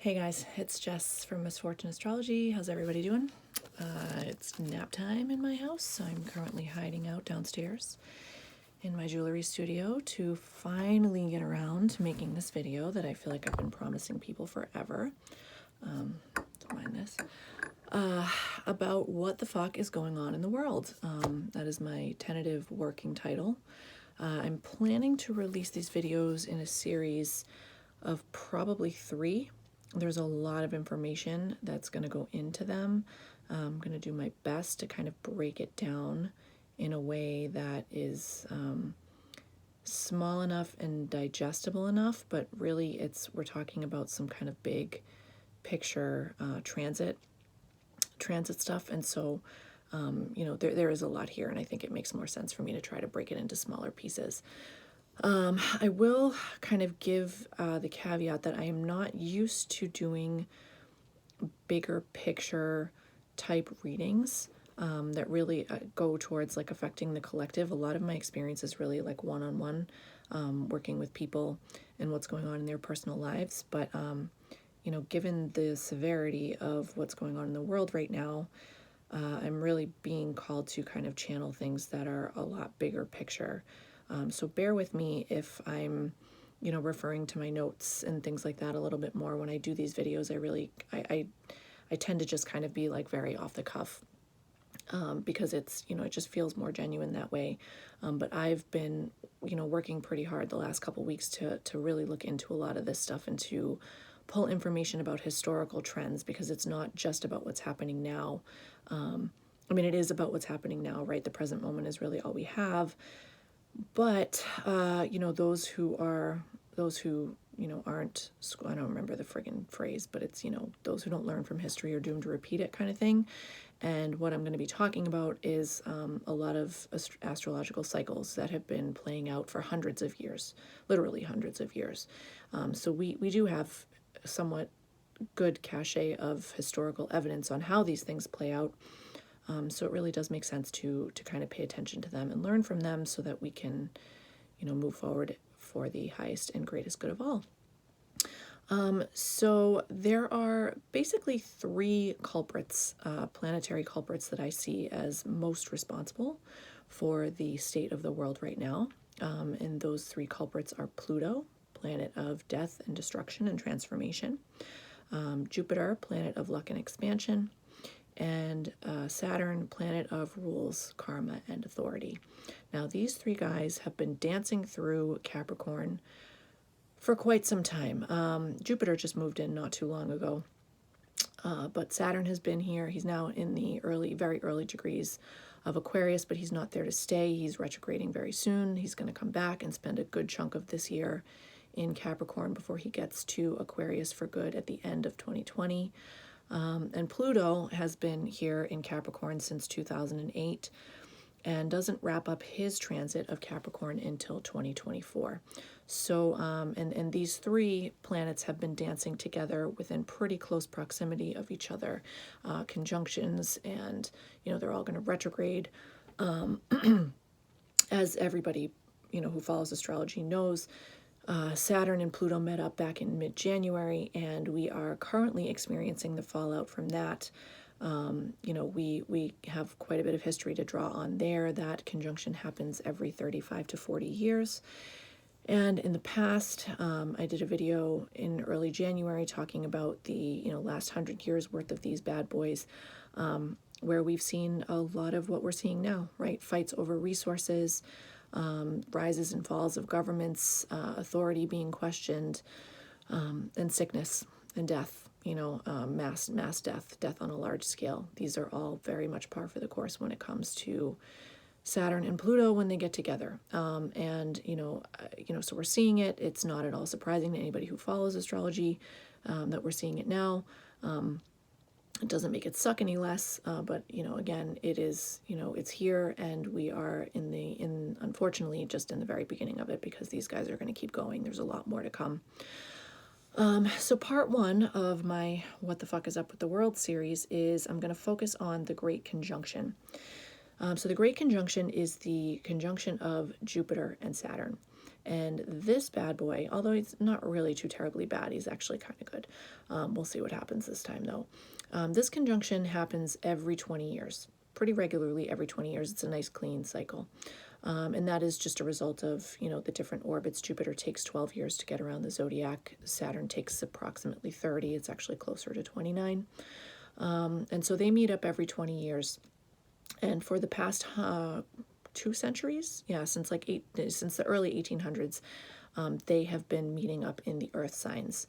Hey guys, it's Jess from Misfortune Astrology. How's everybody doing? It's nap time in my house. I'm currently hiding out downstairs in my jewelry studio to finally get around to making this video that I feel like I've been promising people forever. Don't mind this. About what the fuck is going on in the world. That is my tentative working title. I'm planning to release these videos in a series of probably 3. There's a lot of information that's going to go into them. I'm going to do my best to kind of break it down in a way that is small enough and digestible enough, but really we're talking about some kind of big picture transit stuff, and so there is a lot here, and I think it makes more sense for me to try to break it into smaller pieces. I will kind of give the caveat that I am not used to doing bigger picture type readings that really go towards like affecting the collective. A lot of my experience is really like one-on-one, working with people and what's going on in their personal lives. But, given the severity of what's going on in the world right now, I'm really being called to kind of channel things that are a lot bigger picture. So bear with me if I'm, referring to my notes and things like that a little bit more when I do these videos. I tend to just kind of be like very off the cuff, because it's, it just feels more genuine that way. But I've been, working pretty hard the last couple weeks to really look into a lot of this stuff and to pull information about historical trends, because it's not just about what's happening now. It is about what's happening now, right? The present moment is really all we have. But, those who aren't, I don't remember the friggin' phrase, but it's, those who don't learn from history are doomed to repeat it kind of thing. And what I'm going to be talking about is a lot of astrological cycles that have been playing out for hundreds of years, literally hundreds of years. So we do have somewhat good cachet of historical evidence on how these things play out. So it really does make sense to kind of pay attention to them and learn from them so that we can, move forward for the highest and greatest good of all. So there are basically 3 culprits, planetary culprits, that I see as most responsible for the state of the world right now. And those 3 culprits are Pluto, planet of death and destruction and transformation, Jupiter, planet of luck and expansion, and Saturn, planet of rules, karma, and authority. Now, these 3 guys have been dancing through Capricorn for quite some time. Jupiter just moved in not too long ago, but Saturn has been here. He's now in the very early degrees of Aquarius, but he's not there to stay. He's retrograding very soon. He's going to come back and spend a good chunk of this year in Capricorn before he gets to Aquarius for good at the end of 2020. And Pluto has been here in Capricorn since 2008 and doesn't wrap up his transit of Capricorn until 2024. So, and these 3 planets have been dancing together within pretty close proximity of each other, conjunctions, and, they're all going to retrograde. As everybody, who follows astrology knows, Saturn and Pluto met up back in mid-January, and we are currently experiencing the fallout from that. We have quite a bit of history to draw on there. That conjunction happens every 35 to 40 years. And in the past, I did a video in early January talking about the, last 100 years worth of these bad boys, where we've seen a lot of what we're seeing now, right? Fights over resources, rises and falls of governments, authority being questioned, and sickness and death, mass death on a large scale. These are all very much par for the course when it comes to Saturn and Pluto when they get together. So we're seeing it. It's not at all surprising to anybody who follows astrology that we're seeing it now. It doesn't make it suck any less, but, again, it is, it's here, and we are unfortunately, just in the very beginning of it, because these guys are going to keep going. There's a lot more to come. So part 1 of my What the Fuck is Up with the World series is I'm going to focus on the Great Conjunction. So the Great Conjunction is the conjunction of Jupiter and Saturn. And this bad boy, although he's not really too terribly bad, he's actually kind of good. We'll see what happens this time, though. This conjunction happens every 20 years, pretty regularly every 20 years. It's a nice clean cycle. And that is just a result of, the different orbits. Jupiter takes 12 years to get around the zodiac. Saturn takes approximately 30. It's actually closer to 29. And so they meet up every 20 years. And for the past 2 centuries, since since the early 1800s, they have been meeting up in the Earth signs.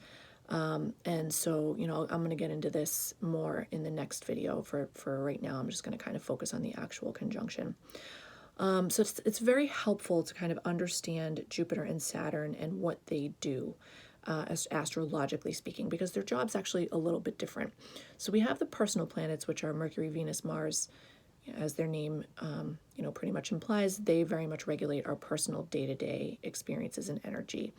And so, I'm going to get into this more in the next video. For right now, I'm just going to kind of focus on the actual conjunction. So it's very helpful to kind of understand Jupiter and Saturn and what they do, astrologically speaking, because their job's actually a little bit different. So we have the personal planets, which are Mercury, Venus, Mars. As their name, pretty much implies, they very much regulate our personal day-to-day experiences and energy.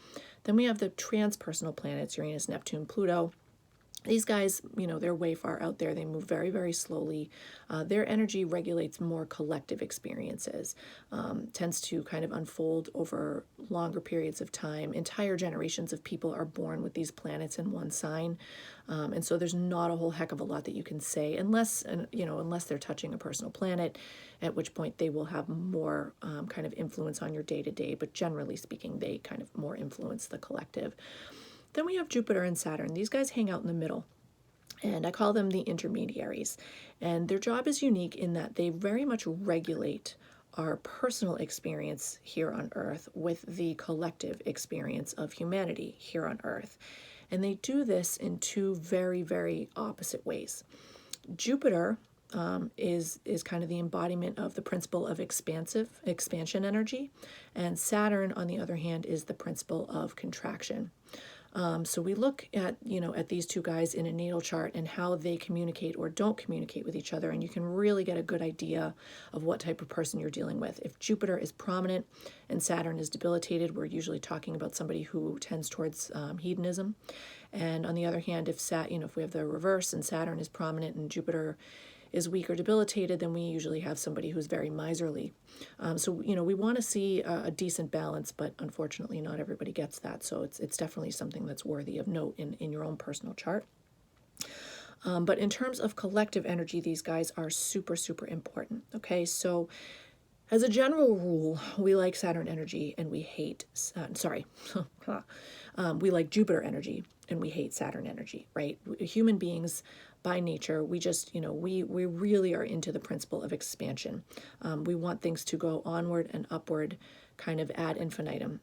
Then we have the transpersonal planets, Uranus, Neptune, Pluto. These guys, they're way far out there. They move very, very slowly. Their energy regulates more collective experiences, tends to kind of unfold over longer periods of time. Entire generations of people are born with these planets in one sign. And so there's not a whole heck of a lot that you can say unless they're touching a personal planet, at which point they will have more kind of influence on your day-to-day. But generally speaking, they kind of more influence the collective. Then we have Jupiter and Saturn. These guys hang out in the middle, and I call them the intermediaries. And their job is unique in that they very much regulate our personal experience here on Earth with the collective experience of humanity here on Earth. And they do this in two very, very opposite ways. Jupiter is kind of the embodiment of the principle of expansion energy, and Saturn, on the other hand, is the principle of contraction. So we look at these two guys in a natal chart and how they communicate or don't communicate with each other, and you can really get a good idea of what type of person you're dealing with. If Jupiter is prominent and Saturn is debilitated, we're usually talking about somebody who tends towards hedonism. And on the other hand, if we have the reverse and Saturn is prominent and Jupiter is weak or debilitated, then we usually have somebody who's very miserly. So we want to see a decent balance, but unfortunately not everybody gets that. So it's definitely something that's worthy of note in your own personal chart. But in terms of collective energy, these guys are super, super important. Okay, so as a general rule, we like Saturn energy and we hate, we like Jupiter energy and we hate Saturn energy, right? Human beings, by nature, we just, we really are into the principle of expansion. We want things to go onward and upward, kind of ad infinitum.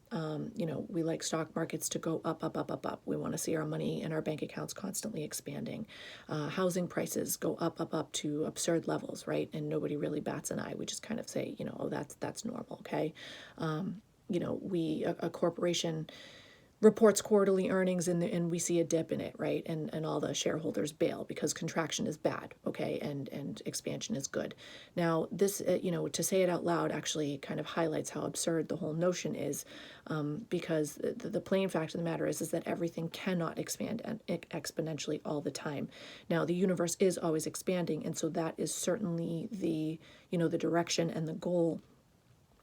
We like stock markets to go up, up, up, up, up. We want to see our money and our bank accounts constantly expanding. Housing prices go up, up, up to absurd levels, right? And nobody really bats an eye. We just kind of say, oh, that's normal, okay? A corporation reports quarterly earnings and we see a dip in it, right? And all the shareholders bail because contraction is bad, okay? And expansion is good. Now, this, to say it out loud actually kind of highlights how absurd the whole notion is, because the plain fact of the matter is that everything cannot expand exponentially all the time. Now, the universe is always expanding, and so that is certainly the direction and the goal.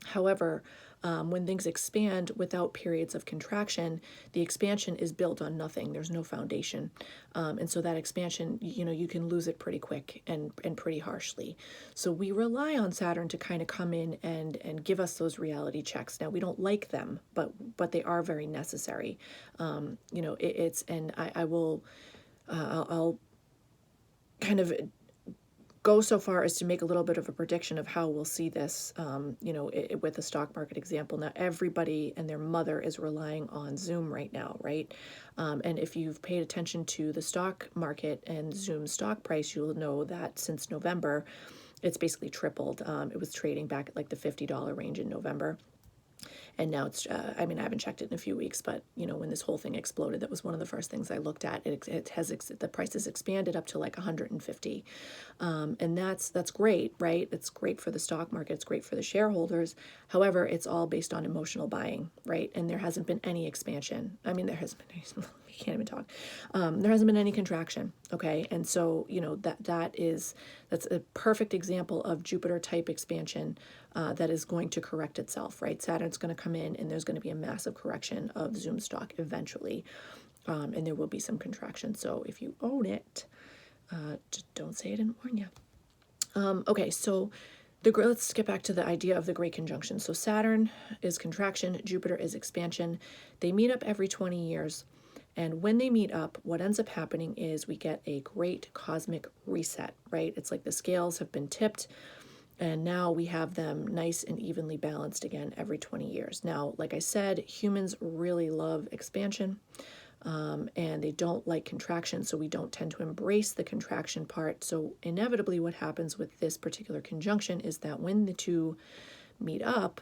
However, when things expand without periods of contraction, the expansion is built on nothing. There's no foundation. And so that expansion, you can lose it pretty quick and pretty harshly. So we rely on Saturn to kind of come in and give us those reality checks. Now, we don't like them, but they are very necessary. I'll kind of go so far as to make a little bit of a prediction of how we'll see this, with the stock market example. Now, everybody and their mother is relying on Zoom right now, right? And if you've paid attention to the stock market and Zoom's stock price, you'll know that since November, it's basically tripled. It was trading back at like the $50 range in November. And now it's, I haven't checked it in a few weeks, but, when this whole thing exploded, that was one of the first things I looked at. The price has expanded up to like 150. And that's great, right? It's great for the stock market. It's great for the shareholders. However, it's all based on emotional buying, right? And there hasn't been any expansion. There hasn't been can't even talk. There hasn't been any contraction, okay? And so, that's a perfect example of Jupiter type expansion that is going to correct itself, right? Saturn's going to come in and there's going to be a massive correction of Zoom stock eventually. And there will be some contraction. So if you own it, just don't say I didn't warn you. Okay, so let's get back to the idea of the Great Conjunction. So Saturn is contraction, Jupiter is expansion. They meet up every 20 years. And when they meet up, what ends up happening is we get a great cosmic reset, right? It's like the scales have been tipped, and now we have them nice and evenly balanced again every 20 years. Now, like I said, humans really love expansion. And they don't like contraction, so we don't tend to embrace the contraction part. So inevitably what happens with this particular conjunction is that when the two meet up,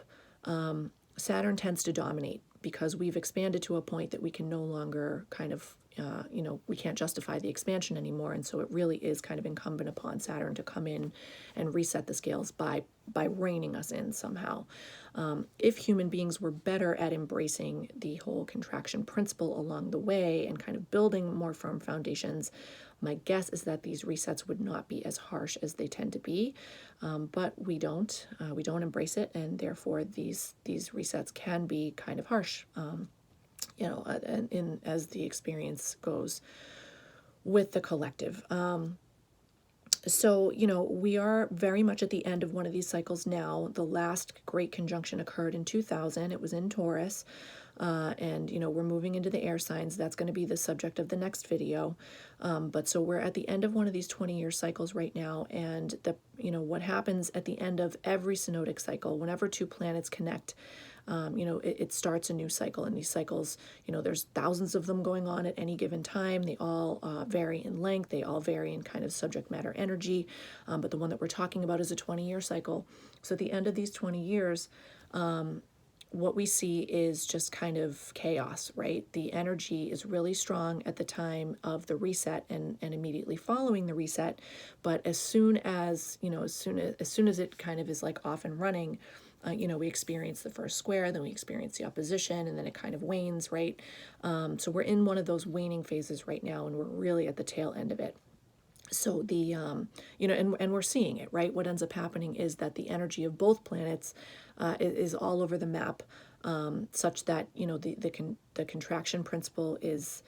Saturn tends to dominate because we've expanded to a point that we can no longer kind of, we can't justify the expansion anymore. And so it really is kind of incumbent upon Saturn to come in and reset the scales by reining us in somehow. If human beings were better at embracing the whole contraction principle along the way and kind of building more firm foundations, my guess is that these resets would not be as harsh as they tend to be, but we don't embrace it, and therefore these resets can be kind of harsh, as the experience goes with the collective. So, we are very much at the end of one of these cycles now. The last great conjunction occurred in 2000. It was in Taurus. And we're moving into the air signs. That's going to be the subject of the next video. But so we're at the end of one of these 20-year cycles right now. And what happens at the end of every synodic cycle, whenever two planets connect, it starts a new cycle. And these cycles, there's thousands of them going on at any given time. They all vary in length. They all vary in kind of subject matter energy. But the one that we're talking about is a 20-year cycle. So at the end of these 20 years, what we see is just kind of chaos, right? The energy is really strong at the time of the reset and immediately following the reset. But as soon as it kind of is like off and running, we experience the first square, then we experience the opposition, and then it kind of wanes, right? So we're in one of those waning phases right now, and we're really at the tail end of it. So the, and we're seeing it, right? What ends up happening is that the energy of both planets is all over the map, such that, the contraction principle is,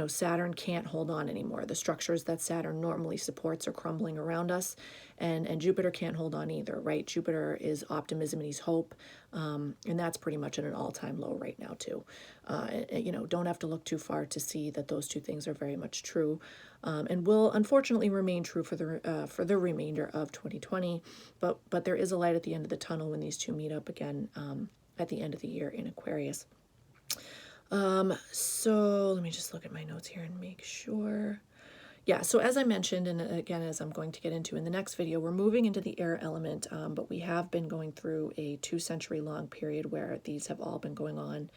Saturn can't hold on anymore. The structures that Saturn normally supports are crumbling around us, and Jupiter can't hold on either, right? Jupiter is optimism and he's hope, and that's pretty much at an all-time low right now too. Don't have to look too far to see that those two things are very much true, and will unfortunately remain true for the remainder of 2020. But there is a light at the end of the tunnel when these two meet up again at the end of the year in Aquarius. So let me just look at my notes here and make sure. Yeah, so as I mentioned, and again, as I'm going to get into in the next video, we're moving into the air element, but we have been going through a 2-century-long period where these have all been going on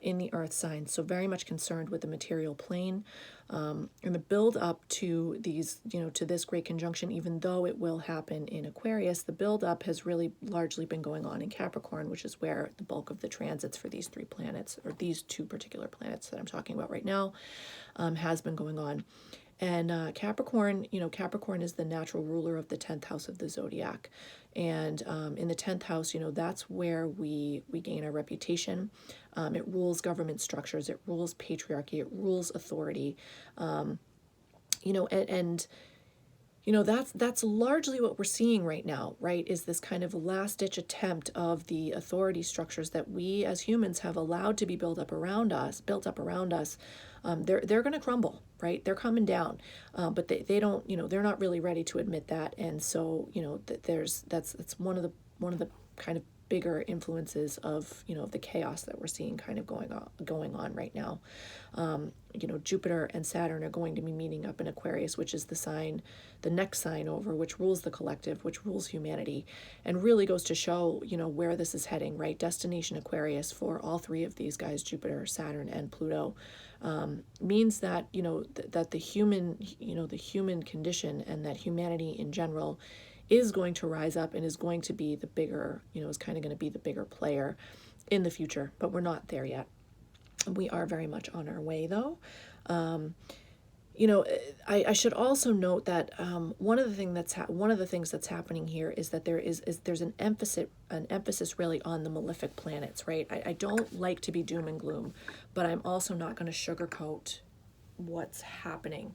in the earth signs. So very much concerned with the material plane, and the build up to these, to this great conjunction, even though it will happen in Aquarius, the build up has really largely been going on in Capricorn, which is where the bulk of the transits for these three planets, or these two particular planets that I'm talking about right now, has been going on. And Capricorn, Capricorn is the natural ruler of the 10th house of the zodiac. And in the 10th house, that's where we gain our reputation. It rules government structures. It rules patriarchy. It rules authority. That's largely what we're seeing right now, right? Is this kind of last-ditch attempt of the authority structures that we as humans have allowed to be built up around us. They're going to crumble, right? They're coming down, but they don't, they're not really ready to admit that, and so that's one of the kind of bigger influences of the chaos that we're seeing kind of going on right now. Jupiter and Saturn are going to be meeting up in Aquarius, which is the next sign over, which rules the collective, which rules humanity, and really goes to show where this is heading, right? Destination Aquarius for all three of these guys, Jupiter, Saturn, and Pluto, means that that the human condition and that humanity in general is going to rise up and is going to be the bigger, is kind of going to be the bigger player in the future, but we're not there yet. We are very much on our way, though. You know, I should also note that one of the things that's happening here is that there's an emphasis really on the malefic planets, right? I don't like to be doom and gloom, but I'm also not going to sugarcoat what's happening.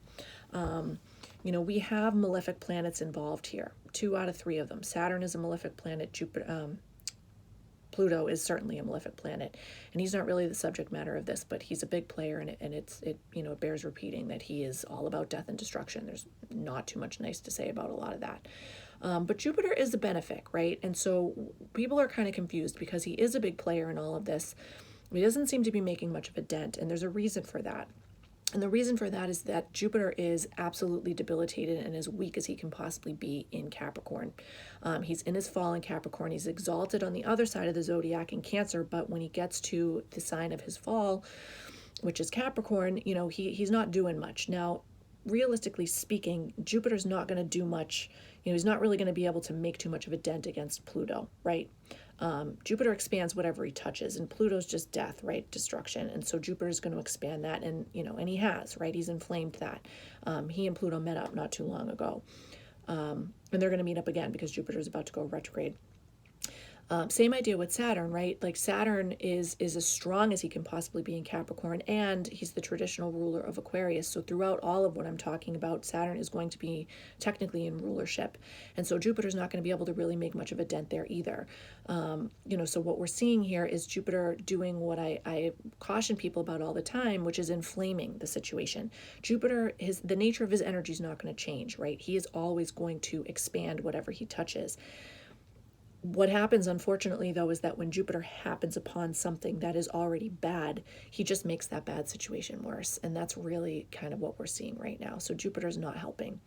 We have malefic planets involved here. 2 out of 3 of them. Saturn is a malefic planet. Pluto is certainly a malefic planet, and he's not really the subject matter of this, but he's a big player, and it bears repeating that he is all about death and destruction. There's not too much nice to say about a lot of that. But Jupiter is a benefic, right? And so people are kind of confused because he is a big player in all of this. He doesn't seem to be making much of a dent, and there's a reason for that. And the reason for that is that Jupiter is absolutely debilitated and as weak as he can possibly be in Capricorn. He's in his fall in Capricorn. He's exalted on the other side of the zodiac in Cancer, but when he gets to the sign of his fall, which is Capricorn, he's not doing much. Now, realistically speaking, Jupiter's not going to do much. He's not really going to be able to make too much of a dent against Pluto, right? Jupiter expands whatever he touches, and Pluto's just death, right? Destruction. And so Jupiter's going to expand that, and he has, right? He's inflamed that. He and Pluto met up not too long ago. And they're going to meet up again because Jupiter's about to go retrograde. Same idea with Saturn, right? Like Saturn is as strong as he can possibly be in Capricorn, and he's the traditional ruler of Aquarius. So throughout all of what I'm talking about, Saturn is going to be technically in rulership. And so Jupiter's not going to be able to really make much of a dent there either. So what we're seeing here is Jupiter doing what I caution people about all the time, which is inflaming the situation. Jupiter, the nature of his energy is not going to change, right? He is always going to expand whatever he touches. What happens, unfortunately, though, is that when Jupiter happens upon something that is already bad, he just makes that bad situation worse. And that's really kind of what we're seeing right now. So Jupiter's not helping.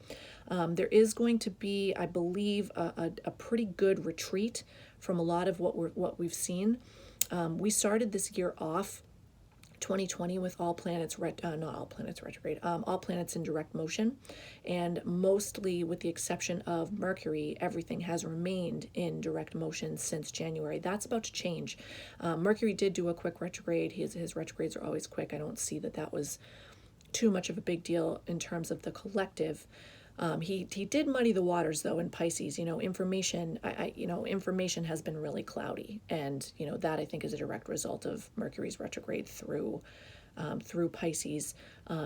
There is going to be, I believe, a pretty good retreat from a lot of what we've seen. We started this year off 2020 with all planets retrograde, all planets in direct motion, and mostly with the exception of Mercury, everything has remained in direct motion since January. That's about to change. Mercury did do a quick retrograde. His retrogrades are always quick. I don't see that was too much of a big deal in terms of the collective. He did muddy the waters though in Pisces. Information has been really cloudy, and that I think is a direct result of Mercury's retrograde through Pisces.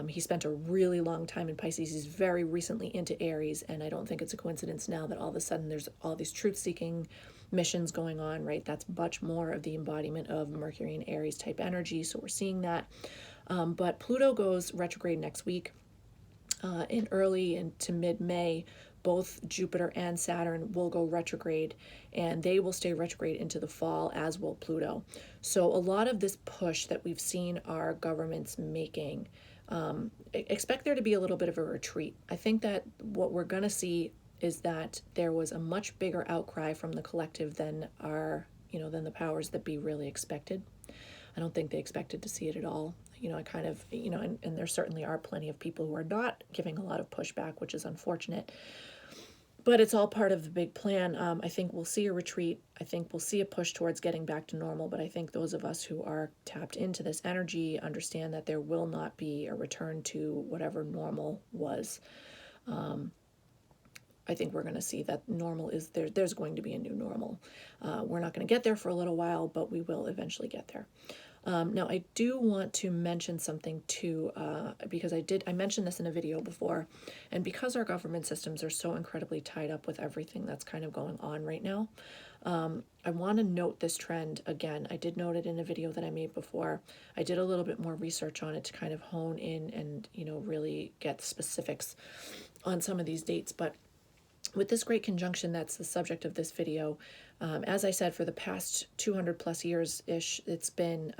He spent a really long time in Pisces. He's very recently into Aries, and I don't think it's a coincidence now that all of a sudden there's all these truth-seeking missions going on, right? That's much more of the embodiment of Mercury and Aries type energy, so we're seeing that. But Pluto goes retrograde next week. In early into mid-May, both Jupiter and Saturn will go retrograde, and they will stay retrograde into the fall, as will Pluto. So a lot of this push that we've seen our governments making, expect there to be a little bit of a retreat. I think that what we're going to see is that there was a much bigger outcry from the collective than the powers that be really expected. I don't think they expected to see it at all. And there certainly are plenty of people who are not giving a lot of pushback, which is unfortunate. But it's all part of the big plan. I think we'll see a retreat. I think we'll see a push towards getting back to normal. But I think those of us who are tapped into this energy understand that there will not be a return to whatever normal was. I think we're going to see that normal is there. There's going to be a new normal. We're not going to get there for a little while, but we will eventually get there. Now, I do want to mention something too, because I mentioned this in a video before, and because our government systems are so incredibly tied up with everything that's kind of going on right now, I want to note this trend again. I did note it in a video that I made before. I did a little bit more research on it to kind of hone in and, really get specifics on some of these dates, but with this great conjunction that's the subject of this video, as I said, for the past 200 plus years-ish, it's been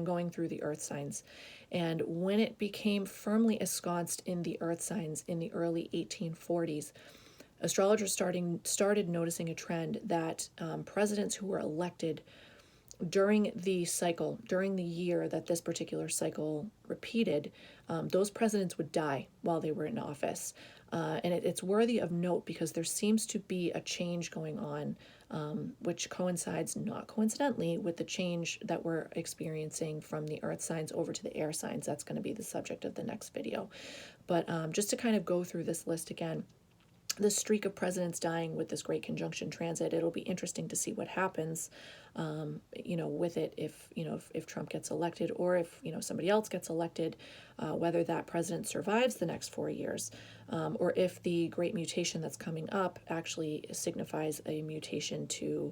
going through the earth signs. And when it became firmly ensconced in the earth signs in the early 1840s, astrologers started noticing a trend that presidents who were elected during the cycle, during the year that this particular cycle repeated, those presidents would die while they were in office. And it's worthy of note because there seems to be a change going on, which coincides, not coincidentally, with the change that we're experiencing from the earth signs over to the air signs. That's going to be the subject of the next video. But just to kind of go through this list again, the streak of presidents dying with this great conjunction transit, it'll be interesting to see what happens, with it if Trump gets elected, or if somebody else gets elected, whether that president survives the next 4 years, or if the great mutation that's coming up actually signifies a mutation to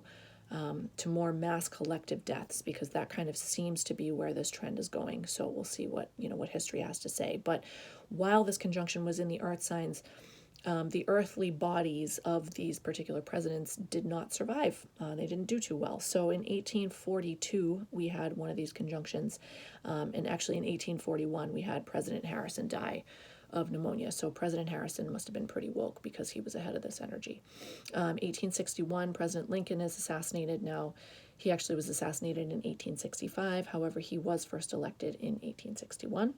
more mass collective deaths, because that kind of seems to be where this trend is going. So we'll see what history has to say. But while this conjunction was in the earth signs, the earthly bodies of these particular presidents did not survive. They didn't do too well. So in 1842, we had one of these conjunctions. And actually in 1841, we had President Harrison die of pneumonia. So President Harrison must have been pretty woke because he was ahead of this energy. 1861, President Lincoln is assassinated. Now, he actually was assassinated in 1865. However, he was first elected in 1861.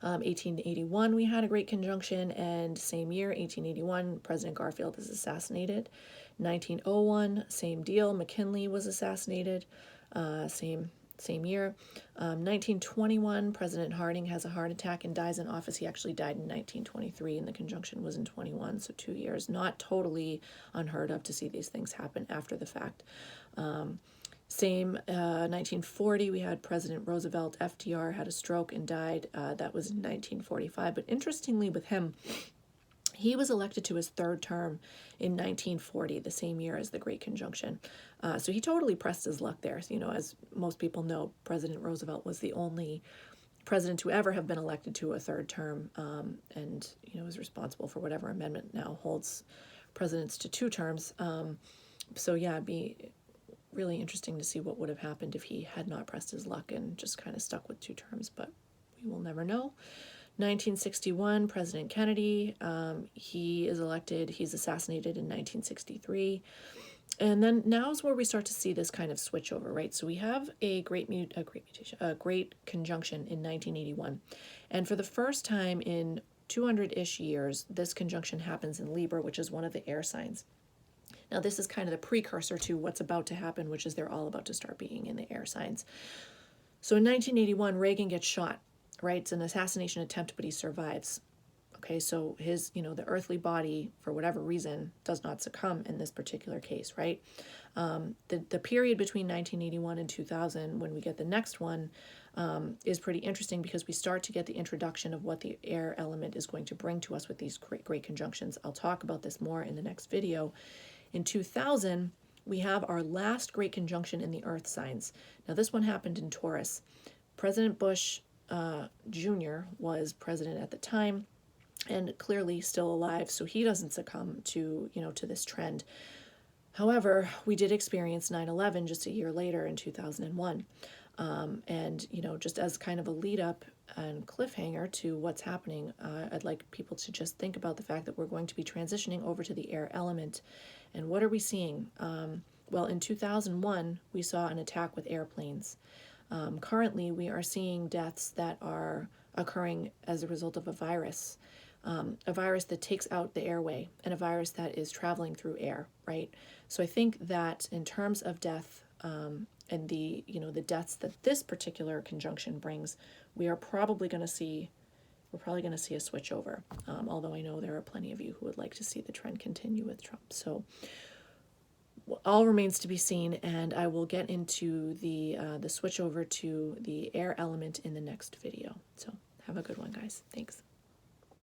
1881, we had a great conjunction, and same year, 1881, President Garfield is assassinated. 1901, same deal, McKinley was assassinated, same year. 1921, President Harding has a heart attack and dies in office. He actually died in 1923, and the conjunction was in 21, so 2 years. Not totally unheard of to see these things happen after the fact. 1940, we had President Roosevelt. FDR had a stroke and died. That was in 1945. But interestingly with him, he was elected to his third term in 1940, the same year as the Great Conjunction. So he totally pressed his luck there. As most people know, President Roosevelt was the only president to ever have been elected to a third term, and is responsible for whatever amendment now holds presidents to 2 terms. So yeah, it'd be really interesting to see what would have happened if he had not pressed his luck and just kind of stuck with 2 terms, but we will never know. 1961, President Kennedy, he is elected. He's assassinated in 1963. And then now is where we start to see this kind of switch over, right? So we have a great conjunction in 1981. And for the first time in 200-ish years, this conjunction happens in Libra, which is one of the air signs. Now, this is kind of the precursor to what's about to happen, which is they're all about to start being in the air signs. So in 1981, Reagan gets shot, right? It's an assassination attempt, but he survives. Okay, so his, the earthly body, for whatever reason, does not succumb in this particular case, right? The period between 1981 and 2000, when we get the next one, is pretty interesting because we start to get the introduction of what the air element is going to bring to us with these great conjunctions. I'll talk about this more in the next video. In 2000, we have our last great conjunction in the earth signs. Now, this one happened in Taurus. President Bush Jr. was president at the time and clearly still alive, so he doesn't succumb to this trend. However, we did experience 9/11 just a year later in 2001. And, just as kind of a lead up and cliffhanger to what's happening, I'd like people to just think about the fact that we're going to be transitioning over to the air element. And what are we seeing? Well, in 2001, we saw an attack with airplanes. Currently, we are seeing deaths that are occurring as a result of a virus that takes out the airway, and a virus that is traveling through air, right? So I think that in terms of death, and the deaths that this particular conjunction brings, we're probably going to see a switch over. Although I know there are plenty of you who would like to see the trend continue with Trump. So all remains to be seen, and I will get into the switch over to the air element in the next video. So have a good one, guys. Thanks.